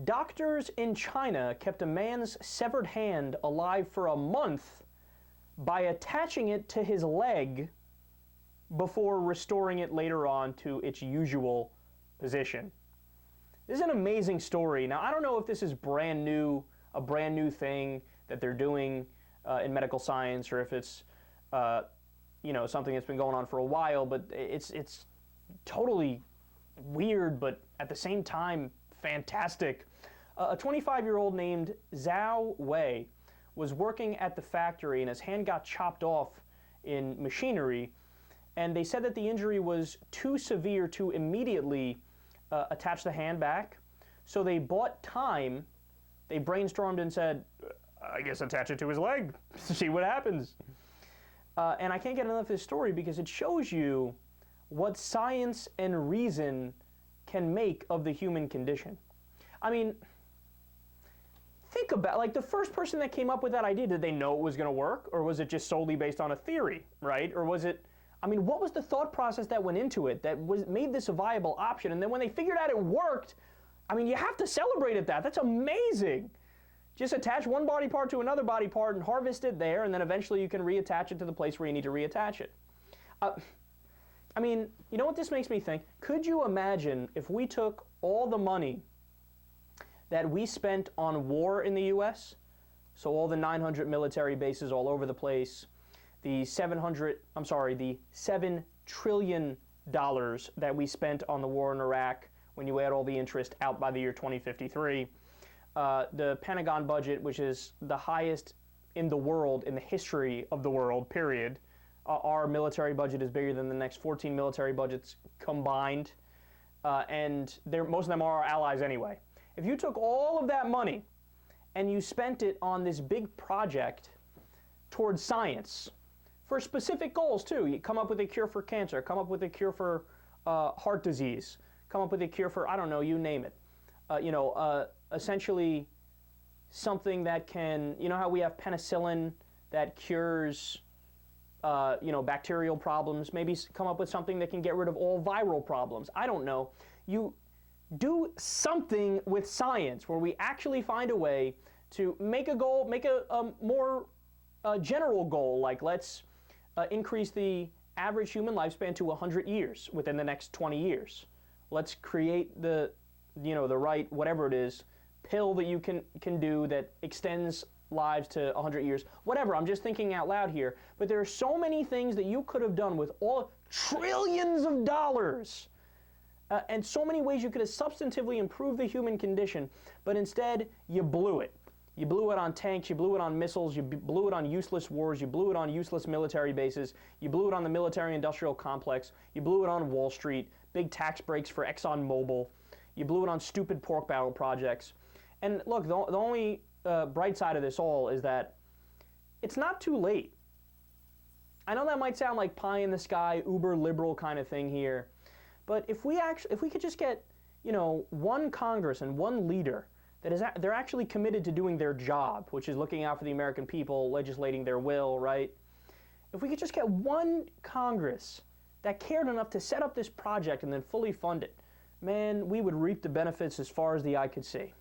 Doctors in China kept a man's severed hand alive for a month by attaching it to his leg before restoring it later on to its usual position. This is an amazing story. Now, I don't know if this is a brand new thing that they're doing in medical science, or if it's something that's been going on for a while, but it's totally weird, but at the same time fantastic. A 25-year-old named Xiao Wei was working at the factory, and his hand got chopped off in machinery, and they said that the injury was too severe to immediately attach the hand back. So they bought time. They brainstormed and said, I guess attach it to his leg, see what happens. And I can't get enough of this story because it shows you what science and reason can make of the human condition. I mean, think about, like, the first person that came up with that idea, did they know it was going to work? Or was it just solely based on a theory, right? Or was it, I mean, what was the thought process that went into it that made this a viable option? And then when they figured out it worked, I mean, you have to celebrate at that. That's amazing. Just attach one body part to another body part and harvest it there, and then eventually you can reattach it to the place where you need to reattach it. I mean, you know what this makes me think? Could you imagine if we took all the money that we spent on war in the U.S., so all the 900 military bases all over the place, the $7 trillion that we spent on the war in Iraq, when you add all the interest out by the year 2053, the Pentagon budget, which is the highest in the world, in the history of the world, period. Our military budget is bigger than the next 14 military budgets combined, and most of them are our allies anyway. If you took all of that money and you spent it on this big project towards science, for specific goals too, you come up with a cure for cancer, come up with a cure for heart disease, come up with a cure for, I don't know, you name it. Essentially something that can, you know how we have penicillin that cures bacterial problems, maybe come up with something that can get rid of all viral problems. I don't know. You do something with science where we actually find a way to make a goal, make a more general goal, like let's increase the average human lifespan to 100 years within the next 20 years. Let's create the right, whatever it is, pill that you can do that extends lives to 100 years, whatever. I'm just thinking out loud here, but there are so many things that you could have done with all trillions of dollars, and so many ways you could have substantively improved the human condition, but instead you blew it. You blew it on tanks, you blew it on missiles, you blew it on useless wars, you blew it on useless military bases, you blew it on the military-industrial complex, you blew it on Wall Street, big tax breaks for ExxonMobil, you blew it on stupid pork barrel projects. And look, the only bright side of this all is that it's not too late. I know that might sound like pie in the sky, uber liberal kind of thing here, but if we could just get, one Congress and one leader they're actually committed to doing their job, which is looking out for the American people, legislating their will, right? If we could just get one Congress that cared enough to set up this project and then fully fund it, man, we would reap the benefits as far as the eye could see.